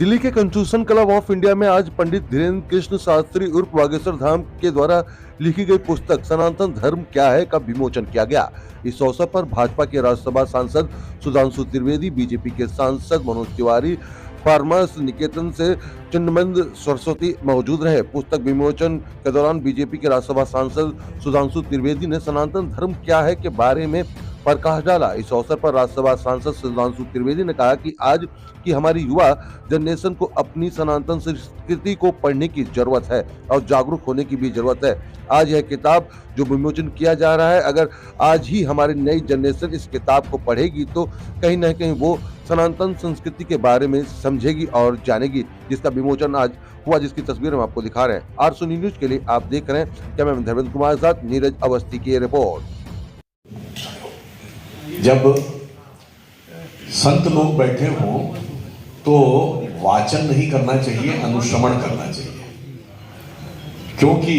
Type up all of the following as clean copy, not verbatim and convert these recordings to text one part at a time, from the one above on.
दिल्ली के confusion club of India में आज पंडित धीरेन्द्र कृष्ण शास्त्री उर्फ बागेश्वर धाम के द्वारा लिखी गई पुस्तक सनातन धर्म क्या है का विमोचन किया गया। इस अवसर पर भाजपा के राज्यसभा सांसद सुधांशु त्रिवेदी, बीजेपी के सांसद मनोज तिवारी, फार्मर्स निकेतन से चिन्मयेंद्र सरस्वती मौजूद रहे। पुस्तक विमोचन के दौरान बीजेपी के राज्यसभा सांसद सुधांशु त्रिवेदी ने सनातन धर्म क्या है के बारे में प्रकाश डाला। इस अवसर पर राज्यसभा सांसद सुधांशु त्रिवेदी ने कहा कि आज की हमारी युवा जनरेशन को अपनी सनातन संस्कृति को पढ़ने की जरूरत है और जागरूक होने की भी जरूरत है। आज यह किताब जो विमोचन किया जा रहा है, अगर आज ही हमारी नई जनरेशन इस किताब को पढ़ेगी तो कहीं न कहीं वो सनातन संस्कृति के बारे में समझेगी और जानेगी, जिसका विमोचन आज हुआ, जिसकी तस्वीर हम आपको दिखा रहे हैं। आरसोनी न्यूज के लिए आप देख रहे हैं कैमरामैन धर्मेंद्र कुमार के साथ नीरज अवस्थी की रिपोर्ट। जब संत लोग बैठे हों तो वाचन नहीं करना चाहिए, अनुश्रवण करना चाहिए, क्योंकि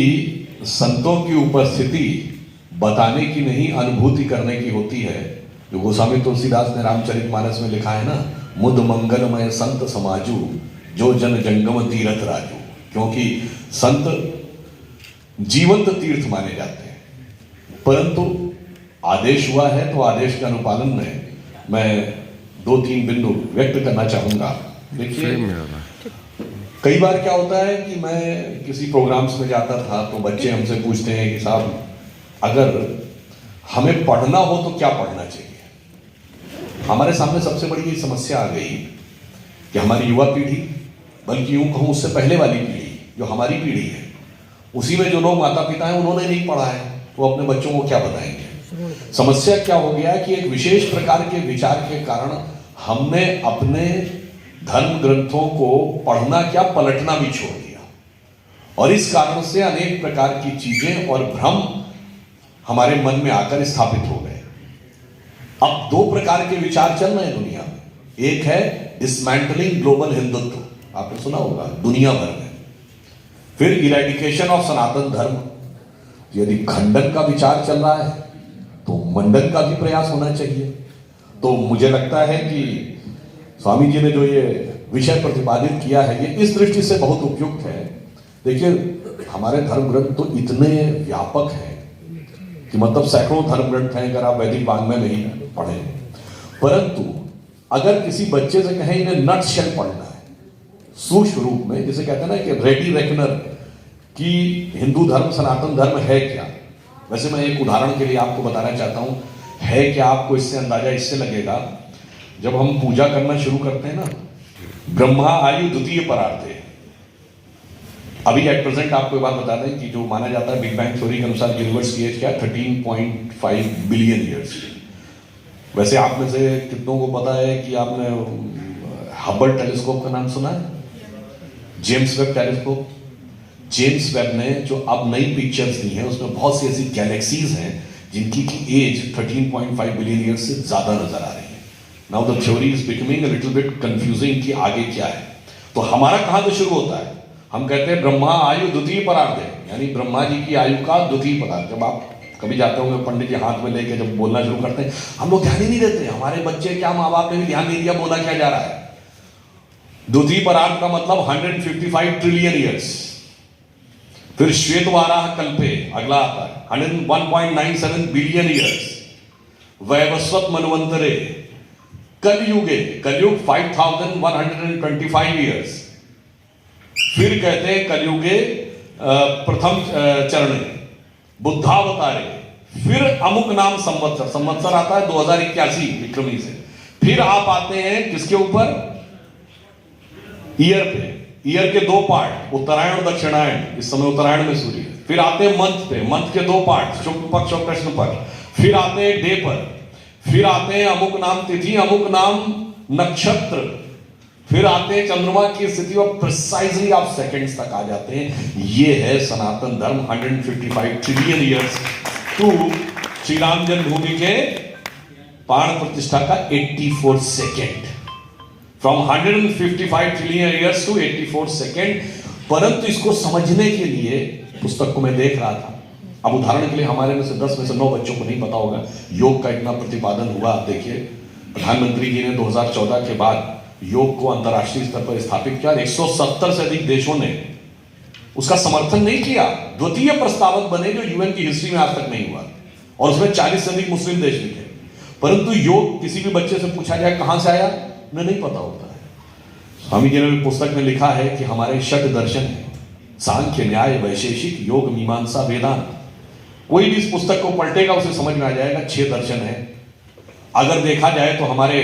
संतों की उपस्थिति बताने की नहीं, अनुभूति करने की होती है। जो गोस्वामी तुलसीदास ने रामचरितमानस में लिखा है ना, मुद मंगलमय संत समाजू, जो जन जंगम तीर्थ राजू। क्योंकि संत जीवंत तीर्थ माने जाते हैं, परंतु आदेश हुआ है तो आदेश के अनुपालन में मैं 2-3 बिंदु व्यक्त करना चाहूंगा। देखिए, कई बार क्या होता है कि मैं किसी प्रोग्राम्स में जाता था तो बच्चे हमसे पूछते हैं कि साहब, अगर हमें पढ़ना हो तो क्या पढ़ना चाहिए। हमारे सामने सबसे बड़ी ये समस्या आ गई कि हमारी युवा पीढ़ी, बल्कि यूं कहूं उससे पहले वाली पीढ़ी, जो हमारी पीढ़ी है, उसी में जो लोग माता पिता हैं उन्होंने नहीं पढ़ा है, वो अपने बच्चों को क्या बताएंगे। समस्या क्या हो गया कि एक विशेष प्रकार के विचार के कारण हमने अपने धर्म ग्रंथों को पढ़ना क्या, पलटना भी छोड़ दिया, और इस कारण से अनेक प्रकार की चीजें और भ्रम हमारे मन में आकर स्थापित हो गए। अब 2 प्रकार के विचार चल रहे हैं दुनिया में। एक है डिसमेंटलिंग ग्लोबल हिंदुत्व, आपने सुना होगा, दुनिया भर में। फिर इरेडिकेशन ऑफ सनातन धर्म। यदि खंडन का विचार चल रहा है तो मंडन का भी प्रयास होना चाहिए। तो मुझे लगता है कि स्वामी जी ने जो ये विषय प्रतिपादित किया है, ये इस दृष्टि से बहुत उपयुक्त है। देखिए, हमारे धर्म ग्रंथ तो इतने व्यापक हैं कि मतलब सैकड़ों धर्म ग्रंथ हैं, अगर आप वैदिक वाङ्मय नहीं पढ़े। परंतु अगर किसी बच्चे से कहें इन्हें नट शेल पढ़ना है, सूक्ष्म रूप में, जिसे कहते हैं ना कि रेडी रेकनर, कि हिंदू धर्म सनातन धर्म है क्या। वैसे मैं एक उदाहरण के लिए आपको बताना चाहता हूं, है क्या, आपको इससे अंदाजा इससे लगेगा, जब हम पूजा करना शुरू करते हैं ना, ब्रह्मा आयु द्वितीय परार्थे। अभी एट प्रेजेंट आपको एक बात बता दें कि जो माना जाता है बिग बैंग थ्योरी के अनुसार यूनिवर्स की एज क्या है, 13.5 बिलियन ईयर्स। वैसे आप में से कितनों को पता है कि आपने हबल टेलीस्कोप का नाम सुना है, James Webb telescope. James Webb ने जो अब नई पिक्चर्स दी हैं, उसमें बहुत सी ऐसी गैलेक्सीज हैं जिनकी की एज 13.5 बिलियन ईयर्स से ज्यादा नजर आ रही है। Now the theory is becoming a little bit confusing कि आगे क्या है। तो हमारा कहां से शुरू होता है, हम कहते हैं ब्रह्मा आयु द्वितीय परार्धे, यानी ब्रह्मा जी की आयु का द्वितीय पदार्थ। जब आप कभी जाते होंगे पंडित जी हाथ में लेके जब बोलना शुरू करते हैं, हम लोग ध्यान ही नहीं देते, हमारे बच्चे क्या, माँ बाप ने भी ध्यान नहीं दिया बोला क्या जा रहा है। द्वितीय परार्ध का मतलब 155 ट्रिलियन ईयर्स। फिर श्वेतवाराह कल्पे अगला आता है 101.97 बिलियन ईयर्स। वैवस्वत मनवंतरे कलयुगे, कलयुग 5125 ईयर्स। फिर कहते हैं कलयुगे प्रथम चरण बुद्धावतारे। फिर अमुक नाम संवत्सर, संवत्सर आता है 2081 विक्रमी से। फिर आप आते हैं किसके ऊपर, ईयर पे। ईयर के 2 पार्ट, उत्तरायण और दक्षिणायन, इस समय उत्तरायण में सूर्य। फिर आते हैं मंथ पे, मंथ के 2 पार्ट, शुक्ल पक्ष और कृष्ण पक्ष। फिर आते हैं डे पर, फिर आते हैं अमुक नाम तिथि, अमुक नाम नक्षत्र। फिर आते हैं चंद्रमा की स्थिति और प्रिसाइजली आप सेकंड्स तक आ जाते हैं। ये है Sanatan Dharma. 155 trillion years to Shri Ram जन्मभूमि के प्राण प्रतिष्ठा का 84 second. From 155 trillion years to 84 second. परंतु इसको समझने के लिए पुस्तक को मैं देख रहा था, अब उदाहरण के लिए हमारे में से 10 में से 9 बच्चों को नहीं पता होगा योग का इतना प्रतिपादन हुआ। देखिए, प्रधानमंत्री जी ने 2014 के बाद योग को अंतर्राष्ट्रीय स्तर पर स्थापित किया। 170 से अधिक देशों ने उसका समर्थन नहीं किया। द्वितीय प्रस्तावक बने जो यूएन की हिस्ट्री में आज तक नहीं हुआ, और उसमें 40 से अधिक मुस्लिम देश भी थे। परंतु योग किसी भी बच्चे से पूछा जाए कहां से आया, उन्हें नहीं पता होता है। स्वामी जी ने पुस्तक में लिखा है कि हमारे षट दर्शन है, सांख्य, न्याय, वैशेषिक, योग, मीमांसा, वेदांत। कोई भी इस पुस्तक को पलटेगा उसे समझ में आ जाएगा 6 दर्शन है। अगर देखा जाए तो हमारे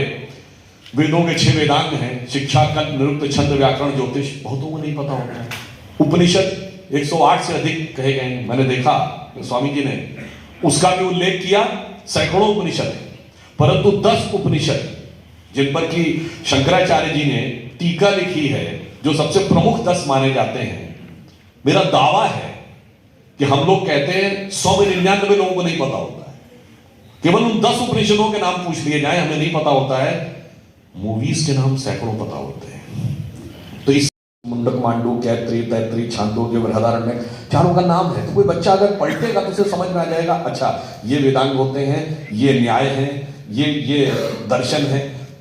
वेदों के 6 वेदांग हैं, शिक्षा, कल्प, निरुक्त, छंद, व्याकरण, ज्योतिष। बहुतों को नहीं पता होता है। उपनिषद 108 से अधिक कहे गए हैं। मैंने देखा स्वामी जी ने उसका भी उल्लेख किया। सैकड़ों उपनिषद है, परंतु 10 उपनिषद जिन पर कि शंकराचार्य जी ने टीका लिखी है, जो सबसे प्रमुख 10 माने जाते हैं। मेरा दावा है कि हम लोग कहते हैं 100 में 99 लोगों को नहीं पता होता है। केवल उन 10 उपनिषदों के नाम पूछ लिए जाए, हमें नहीं पता होता है। मूवीज के नाम सैकड़ों पता होते हैं। तो इस मुंडक, मांडू, कैत्री, तैत्री, छांदोग्य, बृहदारण्यक, चारों का नाम है। तो कोई बच्चा अगर पलटेगा तो उसे समझ में आ जाएगा, अच्छा ये वेदांग होते हैं, ये न्याय है, ये दर्शन है।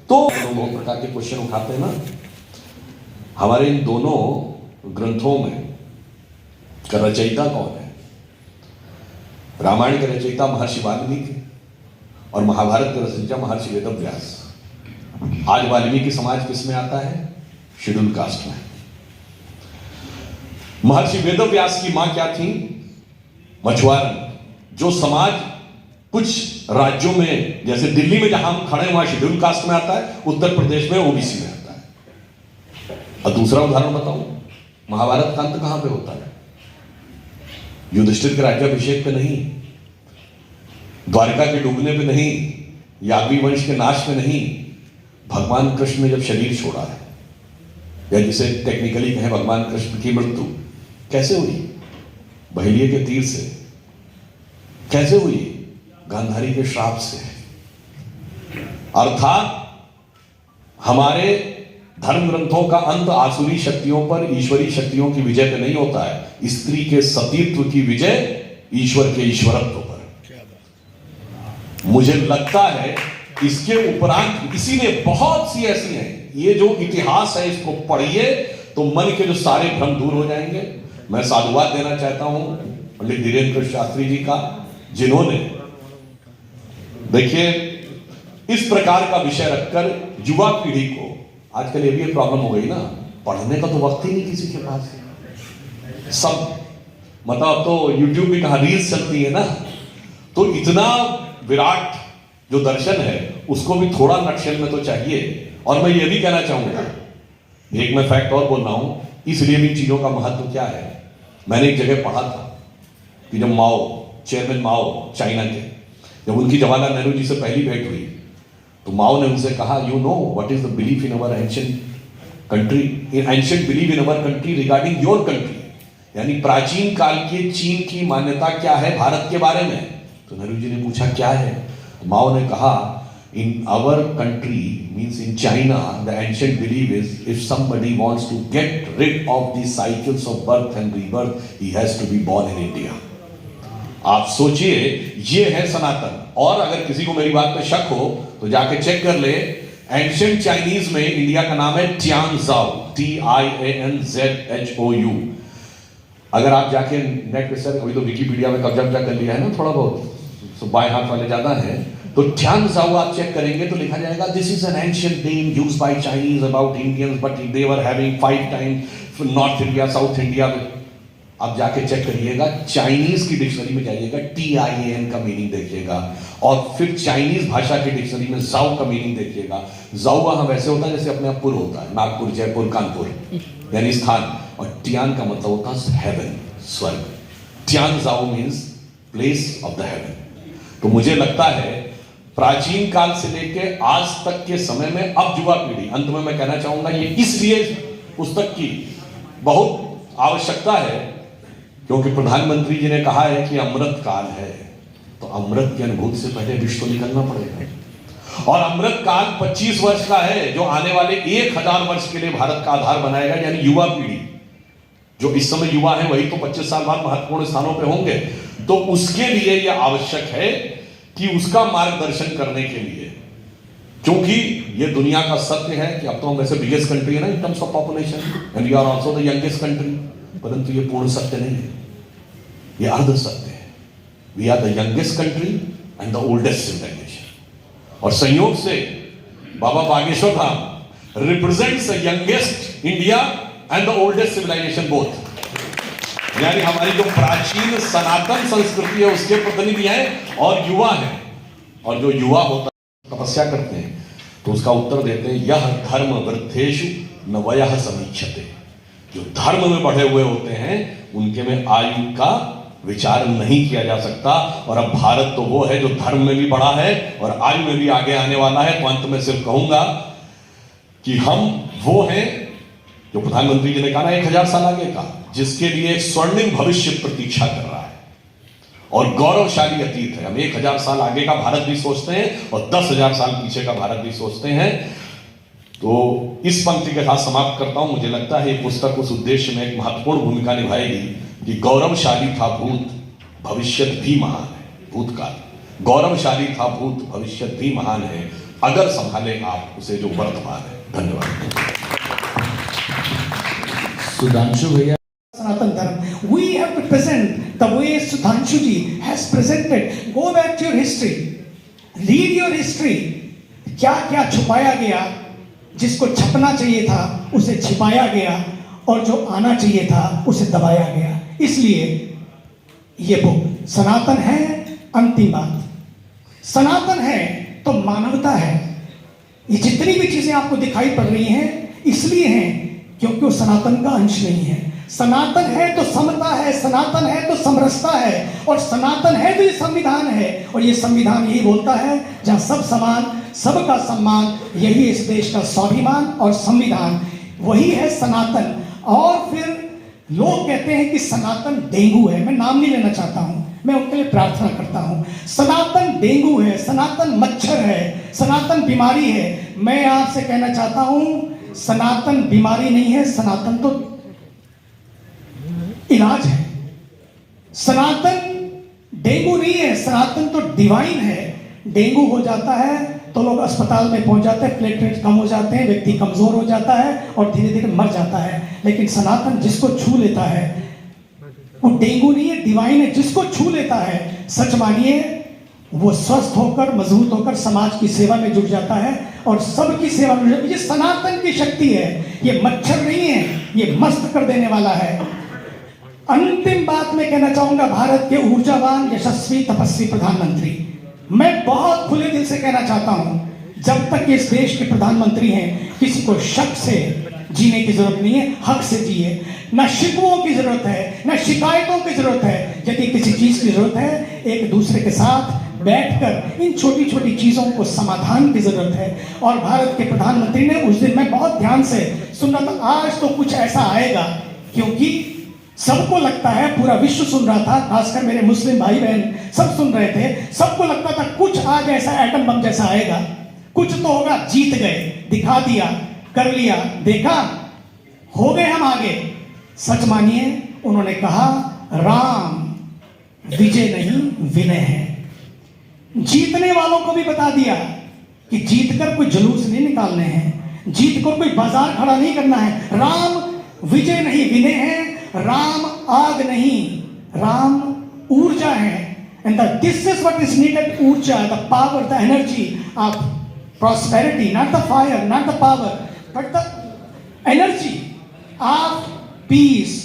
तो बहुत प्रकार के क्वेश्चन उठाते हैं ना। हमारे इन दोनों ग्रंथों में का रचयिता कौन है? रामायण के रचयिता महर्षि वाल्मीकि और महाभारत के रचयिता महर्षि वेदव्यास। आज वाल्मीकि समाज किस में आता है? शेड्यूल कास्ट में। महर्षि वेदव्यास की मां क्या थी? मछुआरन। जो समाज कुछ राज्यों में, जैसे दिल्ली में जहां हम खड़े वहां शेड्यूल कास्ट में आता है, उत्तर प्रदेश में ओबीसी में आता है। और दूसरा उदाहरण बताऊं, महाभारत का अंत कहां पे होता है? युधिष्ठिर के राज्याभिषेक पे नहीं, द्वारका के डूबने पे नहीं, याज्ञी वंश के नाश पे नहीं, भगवान कृष्ण ने जब शरीर छोड़ा है, या जिसे टेक्निकली कहें भगवान कृष्ण की मृत्यु कैसे हुई? बहेलिये के तीर से। कैसे हुई? गांधारी के श्राप से। अर्थात हमारे धर्म ग्रंथों का अंत आसुरी शक्तियों पर ईश्वरी शक्तियों की विजय पे नहीं होता है। स्त्री के सतीत्व की विजय ईश्वर के ईश्वरत्व पर। मुझे लगता है इसके उपरांत इसीलिए बहुत सी ऐसी हैं। ये जो इतिहास है इसको पढ़िए तो मन के जो सारे भ्रम दूर हो जाएंगे। मैं साधुवाद देना चाहता हूं पंडित धीरेन्द्र शास्त्री जी का, जिन्होंने देखिए इस प्रकार का विषय रखकर युवा पीढ़ी को, आजकल ये भी एक प्रॉब्लम हो गई ना, पढ़ने का तो वक्त ही नहीं किसी के पास। सब मतलब तो YouTube भी कहां रील्स चलती है ना, तो इतना विराट जो दर्शन है उसको भी थोड़ा नक्शल में तो चाहिए। और मैं ये भी कहना चाहूंगा, एक मैं फैक्ट और बोल रहा हूं, इसलिए भी चीजों का महत्व क्या है। मैंने एक जगह पढ़ा था कि जब माओ, चेयरमैन माओ चाइना के, जब उनकी जवाहरलाल नेहरू जी से पहली भेंट हुई तो माओ ने उनसे कहा, you know what is the belief in our ancient country, in ancient belief in our country regarding your country, यानी प्राचीन काल के चीन की मान्यता क्या है भारत के बारे में। तो नेहरू जी ने पूछा क्या है? माओ ने कहा, in our country means in China the ancient belief is if somebody wants to get rid of the cycles of birth and rebirth he has to be born in India. आप सोचिए, ये है सनातन। और अगर किसी को मेरी बात पे शक हो तो जाके चेक कर ले, एंशिएंट चाइनीज में इंडिया का नाम है टियानजाओ, TIANZHOU। अगर आप जाके नेट पे सर्च, अभी तो विकिपीडिया में कब्जा कर लिया है ना थोड़ा बहुत, तो बाएं हाथ वाले ज्यादा है, तो टियानजाओ आप चेक करेंगे तो लिखा जाएगा, this is an ancient name used by Chinese about Indians but they were having 5 times north India, south India. आप जाके चेक करिएगा, चाइनीज की डिक्शनरी में जाइएगा, TIAN का मीनिंग देखिएगा, और फिर चाइनीज भाषा की डिक्शनरी में जाओ का मीनिंग देखिएगा। जाओ वहां वैसे होता है जैसे अपने आप पुर होता है, नागपुर, जयपुर, कानपुर यानी स्थान, और टियान का मतलब होता है हेवन, स्वर्ग। टियानजाओ means place of the heaven. तो मुझे लगता है प्राचीन काल से लेके आज तक के समय में अब युवा पीढ़ी, अंत में मैं कहना चाहूंगा ये इसलिए पुस्तक की बहुत आवश्यकता है क्योंकि प्रधानमंत्री जी ने कहा है कि अमृत काल है, तो अमृत की अनुभूति से पहले विश्व को निकलना पड़ेगा। और अमृत काल 25 वर्ष का है, जो आने वाले 1000 वर्ष के लिए भारत का आधार बनाएगा, यानी युवा पीढ़ी। जो इस समय युवा है वही तो 25 साल बाद महत्वपूर्ण स्थानों पे होंगे। तो उसके लिए यह आवश्यक है कि उसका मार्गदर्शन करने के लिए, क्योंकि ये दुनिया का सत्य है कि अब तो हम वैसे बिगेस्ट कंट्री है ना in terms of population, and we are also the youngest country, परंतु ये पूर्ण सत्य नहीं है, ये अर्ध सत्य है। We are the youngest country and the oldest civilisation. और संयोग से Baba Bageshwar Dham represents the youngest India and the oldest civilisation both. यानी हमारी जो प्राचीन सनातन संस्कृति है उसके प्रतिनिधि हैं और युवा हैं। और जो युवा होता है तपस्या करते हैं तो उसका उत्तर देते हैं यह धर्म वृद्धेषु नवयः समीक्षते। जो धर्म में बढ़े हुए होते हैं उनके में आयु का विचार नहीं किया जा सकता। और अब भारत तो वो है जो धर्म में भी बढ़ा है और आयु में भी आगे आने वाला है। तो अंत में सिर्फ कहूंगा कि हम वो हैं जो प्रधानमंत्री जी ने कहा ना 1000 साल आगे का, जिसके लिए एक स्वर्णिम भविष्य प्रतीक्षा कर रहा है और गौरवशाली अतीत है। हम 1000 साल आगे का भारत भी सोचते हैं और 10,000 साल पीछे का भारत भी सोचते हैं। तो इस पंक्ति के साथ समाप्त करता हूं। मुझे लगता है ये पुस्तक उस उद्देश्य में एक महत्वपूर्ण भूमिका निभाएगी कि गौरवशाली था भूत, भविष्यत भी महान है। भूतकाल गौरवशाली था भूत, भविष्यत भी महान है अगर संभाले आप उसे जो वर्तमान है। धन्यवाद। सुधांशु भैया, Sanatan Dharma. We have to present the way Sudhanshu ji has presented. Go back to your history. Read your history. क्या क्या छुपाया गया, जिसको छपना चाहिए था उसे छिपाया गया और जो आना चाहिए था उसे दबाया गया। इसलिए ये बुक सनातन है। अंतिम बात, सनातन है तो मानवता है। ये जितनी भी चीजें आपको दिखाई पड़ रही हैं इसलिए हैं क्योंकि वो सनातन का अंश नहीं है। सनातन है तो समता है, सनातन है तो समरसता है, और सनातन है तो ये संविधान है। और ये संविधान यही बोलता है जहां सब समान, सबका सम्मान, यही इस देश का स्वाभिमान और संविधान, वही है सनातन। और फिर लोग कहते हैं कि सनातन डेंगू है। मैं नाम नहीं लेना चाहता हूं, मैं उनके लिए प्रार्थना करता हूं। सनातन डेंगू है, सनातन मच्छर है, सनातन बीमारी है। मैं आपसे कहना चाहता हूं सनातन बीमारी नहीं है, सनातन तो इलाज है। सनातन डेंगू नहीं है, सनातन तो डिवाइन है। डेंगू हो जाता है तो लोग अस्पताल में पहुंच जाते हैं, प्लेटलेट कम हो जाते हैं, व्यक्ति कमजोर हो जाता है और धीरे धीरे मर जाता है। लेकिन सनातन जिसको छू लेता है वो डेंगू नहीं है, डिवाइन है। जिसको छू लेता है सच मानिए वो स्वस्थ होकर, मजबूत होकर समाज की सेवा में जुट जाता है और सबकी सेवा में। ये सनातन की शक्ति है, ये मच्छर नहीं है, ये मस्त कर देने वाला है। अंतिम बात मैं कहना चाहूंगा भारत के ऊर्जावान, यशस्वी, तपस्वी प्रधानमंत्री, मैं बहुत खुले दिल से कहना चाहता हूं जब तक इस देश के प्रधानमंत्री हैं किसी को शक से जीने की जरूरत नहीं है, हक से जिए। ना शिकवों की जरूरत है, ना शिकायतों की जरूरत है। यदि किसी चीज की जरूरत है एक दूसरे के साथ बैठकर इन छोटी छोटी चीजों को समाधान की जरूरत है। और भारत के प्रधानमंत्री ने उस दिन मैं बहुत ध्यान से सुन रहा था, आज तो कुछ ऐसा आएगा, क्योंकि सबको लगता है, पूरा विश्व सुन रहा था, खासकर मेरे मुस्लिम भाई बहन सब सुन रहे थे, सबको लगता था कुछ आज ऐसा एटम बम जैसा आएगा, कुछ तो होगा। जीत गए, दिखा दिया, कर लिया, देखा, हो गए हम आगे। सच मानिए उन्होंने कहा राम विजय नहीं विनय है। जीतने वालों को भी बता दिया कि जीतकर कोई जुलूस नहीं निकालने हैं, जीतकर कोई बाजार खड़ा नहीं करना है। राम विजय नहीं विनय है, राम आग नहीं, राम ऊर्जा है। And this is what is needed, ऊर्जा, the power, the energy of prosperity, not the fire, not the power, but the energy of peace,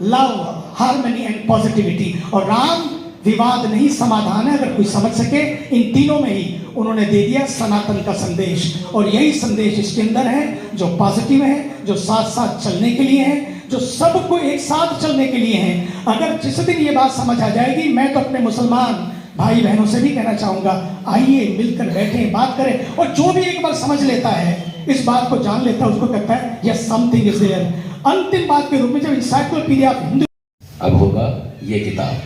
love, harmony and positivity। और राम विवाद नहीं समाधान है। अगर कोई समझ सके इन तीनों में ही उन्होंने दे दिया सनातन का संदेश। और यही संदेश इसके अंदर है जो पॉजिटिव है, जो साथ साथ चलने के लिए है, जो सबको एक साथ चलने के लिए है। अगर जिस दिन ये बात समझ आ जाएगी, मैं तो अपने मुसलमान भाई बहनों से भी कहना चाहूंगा, आइए मिलकर बैठें, बात करें। और जो भी एक बार समझ लेता है, इस बात को जान लेता है, उसको कहता है यस समथिंग इज देयर। अंतिम बात के रूप में जब इंसाइक्लोपीडिया ऑफ हिंदू अब होगा ये किताब,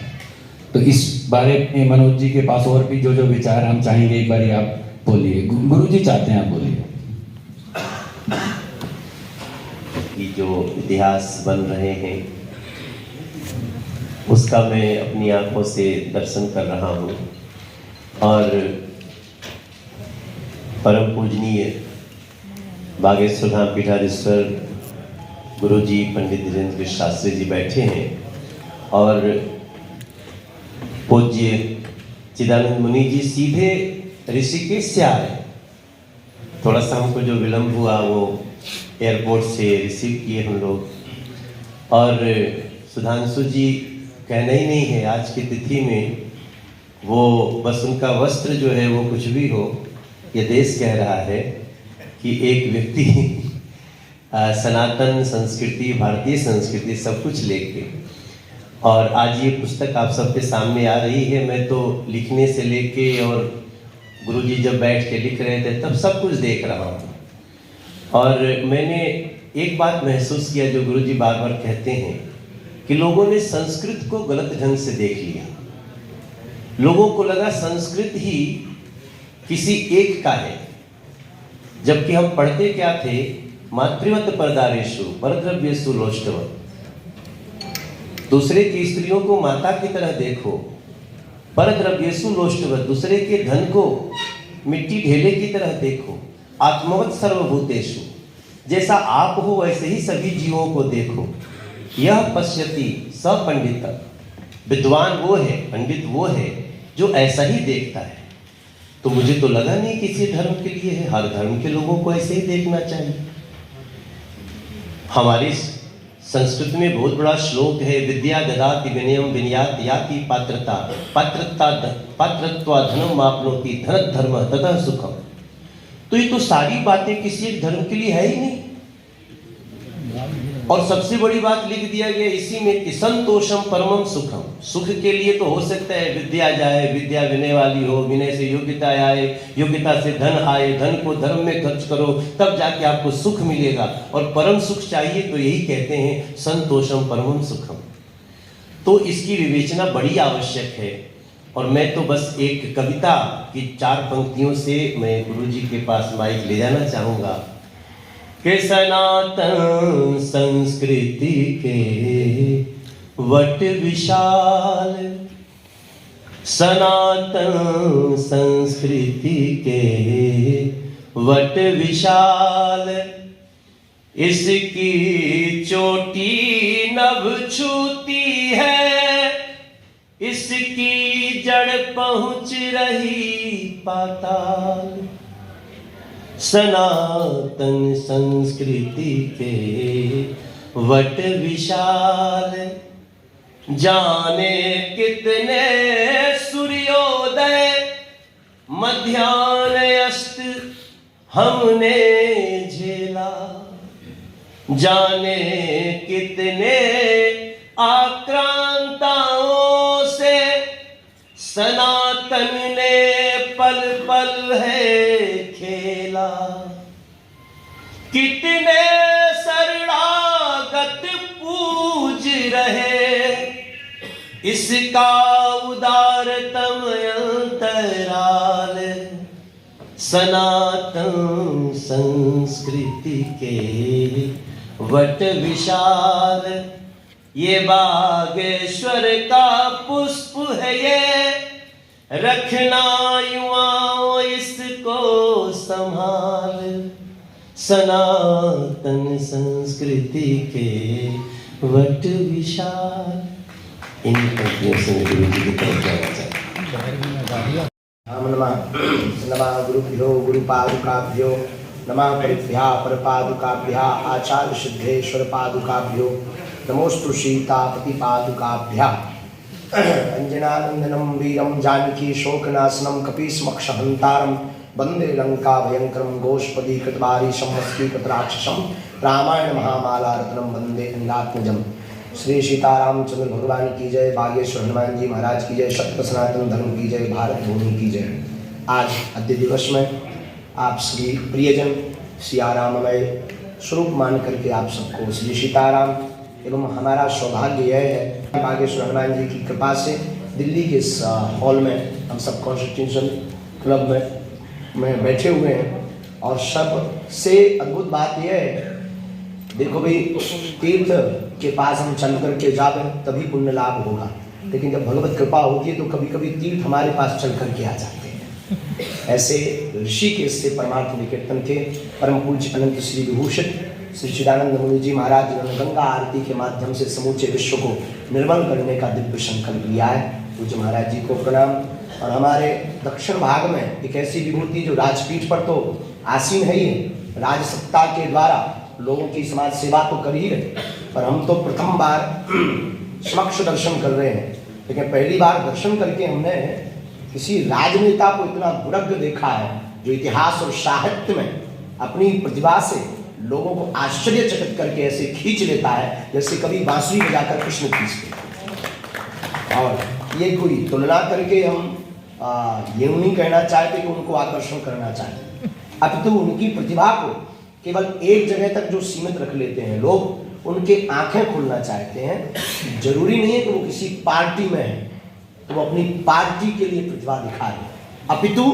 तो इस बारे में मनोज जी के पास और भी जो जो विचार हम चाहेंगे, एक बार आप बोलिए। गुरु जी चाहते हैं आप बोलिए। कि जो इतिहास बन रहे हैं उसका मैं अपनी आंखों से दर्शन कर रहा हूँ। और परम पूजनीय बागेश्वर धाम पीठाधीश्वर गुरु जी पंडित धीरेन्द्र कृष्ण शास्त्री जी बैठे हैं और पूज्य चिदानंद मुनि जी सीधे ऋषिकेश से आ रहे। थोड़ा सा हमको जो विलम्ब हुआ वो एयरपोर्ट से रिसीव किए हम लोग। और सुधांशु जी कहना ही नहीं है, आज की तिथि में वो बस उनका वस्त्र जो है वो कुछ भी हो, ये देश कह रहा है कि एक व्यक्ति सनातन संस्कृति, भारतीय संस्कृति सब कुछ लेके, और आज ये पुस्तक आप सबके सामने आ रही है। मैं तो लिखने से लेके और गुरुजी जब बैठ के लिख रहे थे तब सब कुछ देख रहा हूँ, और मैंने एक बात महसूस किया जो गुरुजी बार बार कहते हैं कि लोगों ने संस्कृत को गलत ढंग से देख लिया। लोगों को लगा संस्कृत ही किसी एक का है, जबकि हम पढ़ते क्या थे, मातृवत परदारेषु परद्रव्येषु लोष्टवत्, दूसरे की स्त्रियों को माता की तरह देखो, परद्रव्येषु लोष्टवत्, दूसरे के धन को मिट्टी ढेले की तरह देखो, आत्मवत् सर्वभूतेषु, जैसा आप हो वैसे ही सभी जीवों को देखो। यह पश्यति स पंडित, विद्वान वो है, पंडित वो है जो ऐसा ही देखता है। तो मुझे तो लगा नहीं किसी धर्म के लिए है, हर धर्म के लोगों को ऐसे ही देखना चाहिए। हमारी संस्कृत में बहुत बड़ा श्लोक है, विद्या ददाति विनयम विनयात याति पात्रता पात्रत्वा धनम आपनोति धन धर्म ततः सुखम। तो ये तो सारी बातें किसी एक धर्म के लिए है ही नहीं। और सबसे बड़ी बात लिख दिया गया इसी में कि संतोषम परमम सुखम, सुख के लिए तो हो सकता है विद्या जाए, विद्या विनय वाली हो, विनय से योग्यता आए, योग्यता से धन आए, धन को धर्म में खर्च करो तब जाके आपको सुख मिलेगा, और परम सुख चाहिए तो यही कहते हैं संतोषम परमम सुखम। तो इसकी विवेचना बड़ी आवश्यक है। और मैं तो बस एक कविता की 4 पंक्तियों से मैं गुरुजी के पास माइक ले जाना चाहूँगा कि सनातन संस्कृति के वट विशाल, सनातन संस्कृति के वट विशाल, इसकी चोटी नभ छूती है, इसकी जड़ पहुँच रही पाताल। सनातन संस्कृति के वट विशाल, जाने कितने सूर्योदय मध्याह्न अस्त हमने झेला, जाने कितने आक्रांताओं से सनातन ने पल पल है खेला। कितने शरणागत पूज रहे इसका उदारतम अंतराल, सनातन संस्कृति के वट विशाल। ये बागेश्वर का पुष्प है, ये रखना युवाओं इसको संभाल, सनातन संस्कृति के वट विशाल। इन पंक्तियों से गुरु जी की तरफ जाना चाहता हूँ। नमः गुरुभ्यो गुरुपादुकाभ्यो, नमः परिभ्या परपादुकाभ्या आचार्य सिद्धेश्वर पादुकाभ्यो, नमोस्तु सीतापति पादुकाभ्या। अंजनानंदनम वीरम जानकी शोकनाशनम कपीसमक्षहंतारम, वंदे लंका भयंकरम गोष्पदी कृतवारीशम वस्तीकृतराक्षसम, रामायण महामाला रत्नम वंदे अंगात्मजम। श्री सीतारामचंद्र भगवान की जय, बागेश्वर हनुमान जी महाराज की जय, सत्य सनातन धर्म की जय, भारत भूमि की जय। आज आद्य दिवस में आप श्री प्रियजन सियाराममय स्वरूप मान करके आप सबको श्री सीताराम एवं हमारा सौभाग्य यह है बागेश्वर हनुमान जी की कृपा से दिल्ली के इस हॉल में हम सब कॉन्स्टिट्यूशन क्लब में बैठे हुए हैं। और सबसे अद्भुत बात यह है, देखो भाई, तीर्थ के पास हम चल करके जावे तभी पुण्य लाभ होगा, लेकिन जब भगवत कृपा होती है तो कभी कभी तीर्थ हमारे पास चल करके आ जाते हैं। ऐसे ऋषिकेश से परमार्थ निकेतन के परम पूज्य अनंत श्री विभूषित श्री चिदानंद मुनि जी महाराज जिन्होंने गंगा आरती के माध्यम से समूचे विश्व को निर्मल करने का दिव्य संकल्प लिया है, पूज्य महाराज जी को प्रणाम। और हमारे दक्षिण भाग में एक ऐसी विभूति जो राजपीठ पर तो आसीन है ही, राजसत्ता के द्वारा लोगों की समाज सेवा तो कर ही रहे, पर हम तो प्रथम बार समक्ष दर्शन कर रहे हैं। लेकिन पहली बार दर्शन करके हमने किसी राजनेता को इतना दुर्ग देखा है जो इतिहास और साहित्य में अपनी प्रतिभा से लोगों को आश्चर्यचकित करके ऐसे खींच लेता है जैसे कभी बांसुरी बजाकर कृष्ण खींचते। और ये कोई तुलना करके हम ये नहीं कहना चाहते कि उनको आकर्षण करना चाहते, अपितु उनकी प्रतिभा को केवल एक जगह तक जो सीमित रख लेते हैं लोग, उनके आंखें खोलना चाहते हैं। जरूरी नहीं है कि वो किसी पार्टी में है तो वो अपनी पार्टी के लिए प्रतिभा दिखा रहे, अपितु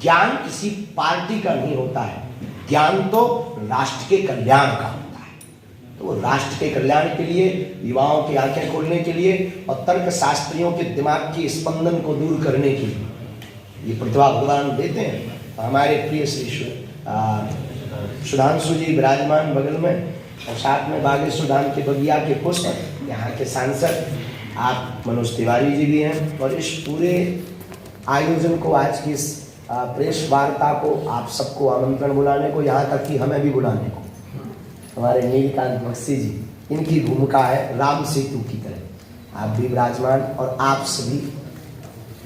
ज्ञान किसी पार्टी का नहीं होता है, ज्ञान तो राष्ट्र के कल्याण का होता है। तो वो राष्ट्र के कल्याण के लिए, युवाओं की आंखें खोलने के लिए और तर्क शास्त्रियों के दिमाग की स्पंदन को दूर करने के लिए ये प्रतिभा भगवान देते हैं। हमारे प्रिय श्री सुधांशु जी विराजमान बगल में, और साथ में बागेश्वर धाम के बगिया के पुष्प, यहाँ के सांसद आप मनोज तिवारी जी भी हैं। और इस पूरे आयोजन को, आज की इस प्रेस वार्ता को, आप सबको आमंत्रण बुलाने को, यहाँ तक कि हमें भी बुलाने को, हमारे नीलकांत बख्शी जी, इनकी भूमिका है राम सेतु की तरह। आप भी विराजमान और आप सभी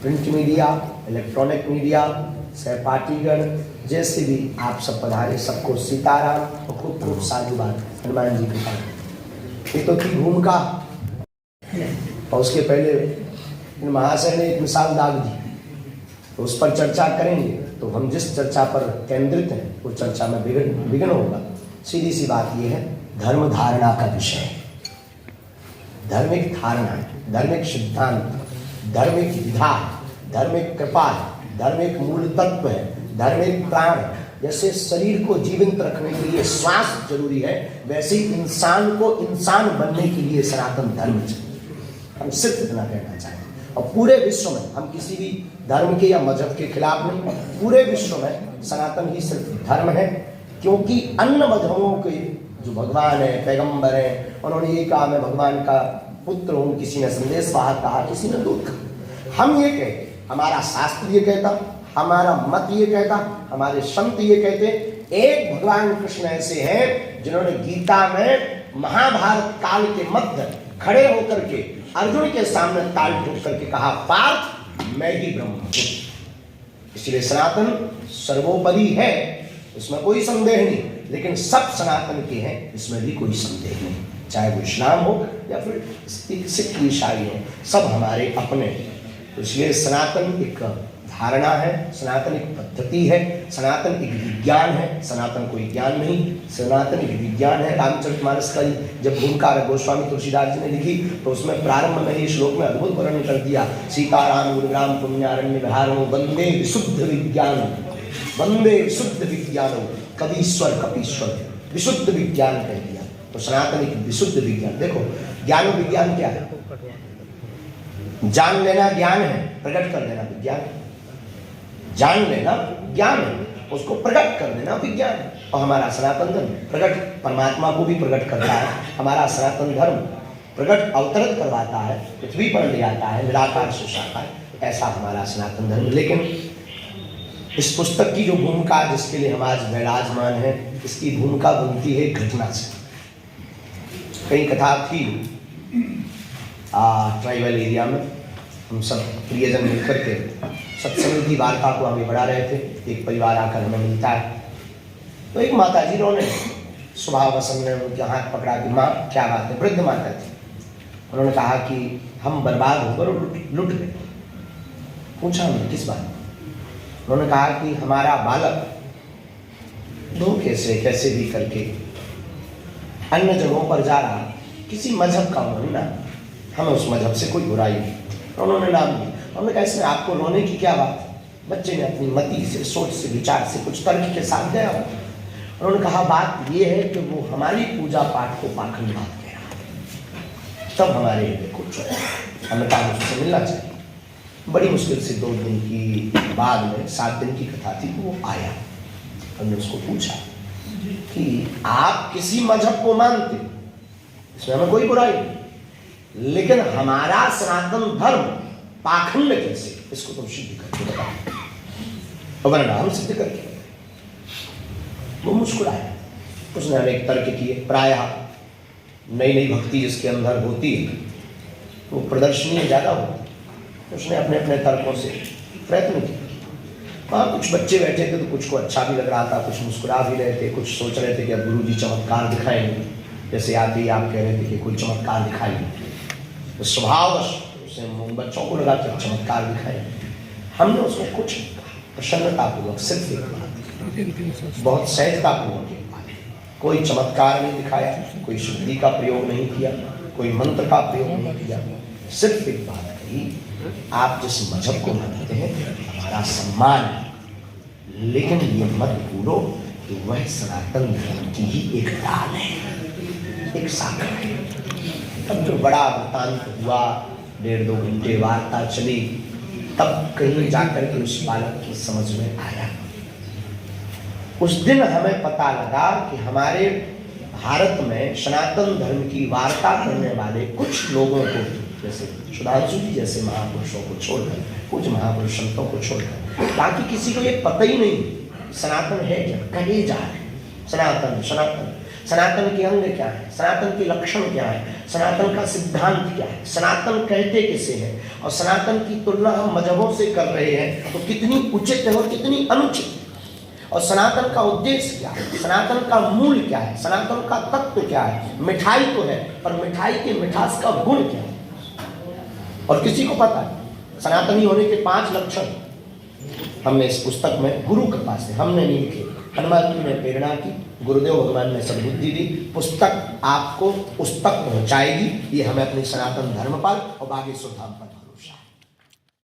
प्रिंट मीडिया, इलेक्ट्रॉनिक मीडिया, सहपाठीगण जैसे भी आप सब पधारे, सबको सीताराम और खूब खूब साधुवाद हनुमान जी के पास। ये तो थी भूमिका, और उसके पहले इन महाशय ने एक मिसाल दाग दी, तो उस पर चर्चा करेंगे। तो हम जिस चर्चा पर केंद्रित हैं वो चर्चा में विघ्न होगा। सीधी सी बात ये है, धर्म धारणा का विषय है, धार्मिक धारणा है, धार्मिक सिद्धांत, धार्मिक विधा, धार्मिक कृपा, धार्मिक मूल तत्व है, धार्मिक प्राण। जैसे शरीर को जीवित रखने के लिए श्वास जरूरी है, वैसे ही इंसान को इंसान बनने के लिए सनातन धर्म चाहिए। हम सिर्फ इतना कहना चाहेंगे। और पूरे विश्व में हम किसी भी धर्म के या मजहब के खिलाफ नहीं, पूरे विश्व में सनातन ही सिर्फ धर्म है। क्योंकि अन्य मजहबों के जो भगवान है, पैगंबर है, उन्होंने ये कहा मैं भगवान का पुत्र हूँ, किसी ने संदेश वाहक कहा, किसी ने दूत कहा। हम ये कहते, हमारा शास्त्र ये कहता, हमारा मत ये कहता, हमारे संत ये कहते, एक भगवान कृष्ण ऐसे हैं जिन्होंने गीता में महाभारत काल के मध्य खड़े होकर के अर्जुन के सामने ताल ठोक करके कहा, पार्थ मैं ही ब्रह्म हूं। इसलिए सनातन सर्वोपरि है, इसमें कोई संदेह नहीं, लेकिन सब सनातन के हैं, इसमें भी कोई संदेह नहीं। चाहे वो इस्लाम हो या फिर सिख ईसाई हो, सब हमारे अपने। तो इसलिए सनातन एक धारणा है, सनातन एक पद्धति है, सनातन एक विज्ञान है। सनातन कोई ज्ञान नहीं, सनातन एक विज्ञान है। रामचरितमानस का जब भूमिका गोस्वामी तुलसीदास जी ने लिखी तो उसमें प्रारंभ में ही श्लोक में अद्भुत वर्णन कर दिया, सीताराम गुरुग्राम पुण्यारण्य विहारो वंदे विशुद्ध विज्ञान, वंदे विशुद्ध विज्ञान, कवीश्वर कपीश्वर, विशुद्ध विज्ञान कह दिया। तो सनातन एक विशुद्ध विज्ञान। देखो ज्ञान विज्ञान क्या है? जान लेना ज्ञान है, प्रकट कर देना विज्ञान। जान लेना ज्ञान है, उसको प्रकट कर देना विज्ञान है। और हमारा सनातन धर्म प्रकट परमात्मा को भी प्रकट करता है। हमारा सनातन धर्म प्रकट अवतरित करवाता है, पृथ्वी पर ले आता है, निराकार से साकार, ऐसा हमारा सनातन धर्म। लेकिन इस पुस्तक की जो भूमिका जिसके लिए हम आज विराजमान है, इसकी भूमिका बनती है घटना से। कई कथा थी ट्राइबल एरिया में, हम सब प्रियजन मिलकर के सत्संग की वार्ता को आगे बढ़ा रहे थे। एक परिवार आकर हमें मिलता है, तो एक माता जी ने सुबह वसन ने उनके हाथ पकड़ा कि माँ क्या बात है, वृद्ध माता थी। उन्होंने कहा कि हम बर्बाद होकर लुट गए। पूछा हमने किस बात? उन्होंने कहा कि हमारा बालक धोखे से कैसे भी करके अन्य जगहों पर जा रहा, किसी मजहब का उन्होंने नाम, हमें उस मजहब से कोई बुराई नहीं, उन्होंने नाम दिया। हमने कहा इसमें आपको रोने की क्या बात? बच्चे ने अपनी मति से, सोच से, विचार से, कुछ तर्क के साथ गया। उन्होंने कहा बात यह है कि वो हमारी पूजा पाठ को पाखंड बात कह रहा है, तब हमारे हमें कहा उससे मिलना चाहिए। बड़ी मुश्किल से 2 दिन की बाद में 7 दिन की कथा थी, वो आया। हमने उसको पूछा कि आप किसी मजहब को मानते, इसमें हमें कोई बुराई नहीं, लेकिन हमारा सनातन धर्म पाखंड कैसे, इसको तुम सिद्ध करके बताओ, वरना हम सिद्ध करके बताएं। वो मुस्कुराया। उसने अनेक तर्क किए। प्रायः नई नई भक्ति जिसके अंदर होती है वो प्रदर्शनीय ज्यादा होती है। उसने अपने अपने तर्कों से प्रयत्न किया। वहाँ कुछ बच्चे बैठे थे तो कुछ को अच्छा भी लग रहा था, कुछ मुस्कुरा भी रहे थे, कुछ सोच रहे थे कि अब गुरुजी चमत्कार दिखाएंगे, जैसे आते ही आप कह रहे थे कि कोई चमत्कार दिखाएंगे, तो स्वभाववश उसे बच्चों को लगा कि चमत्कार दिखाएंगे। हमने उसको कुछ प्रसन्नतापूर्वक सिर्फ एक बात, बहुत सहजतापूर्वक एक बात, कोई चमत्कार नहीं दिखाया, कोई शुद्धि का प्रयोग नहीं किया, कोई मंत्र का प्रयोग नहीं किया, सिर्फ एक बात कही, आप जिस मजहब को मानते हैं हमारा सम्मान है, लेकिन ये मत भूलो कि वह सनातन धर्म की ही एक डाल है, एक शाखा है। तब जो बड़ा वृतांत हुआ, 1.5-2 घंटे वार्ता चली, तब कहीं जाकर के उस बालक की समझ में आया। उस दिन हमें पता लगा कि हमारे भारत में सनातन धर्म की वार्ता करने वाले कुछ लोगों को, जैसे सुधांशु जी जैसे महापुरुषों को छोड़कर, कुछ महापुरुष संतों को छोड़कर, बाकी किसी को ये पता ही नहीं सनातन है क्या, कहे जा रहे सनातन सनातन, सनातन के अंग क्या है, सनातन के लक्षण क्या है, सनातन का सिद्धांत क्या है, सनातन कहते किसे है, और सनातन की तुलना हम मजहबों से कर रहे हैं तो कितनी उचित है और कितनी अनुचित है, और सनातन का उद्देश्य क्या है, सनातन का मूल क्या है, सनातन का तत्व क्या है। मिठाई तो है, पर मिठाई के मिठास का गुण क्या है, और किसी को पता है। सनातनी होने के 5 लक्षण हमने इस पुस्तक में गुरु कृपा से हमने नहीं लिखे, हनुमान जी ने प्रेरणा की, गुरुदेव भगवान ने सद्बुद्धि दी। पुस्तक आपको उस तक पहुंचाएगी। ये हमें अपने सनातन धर्म पर और बागेश्वर धाम पर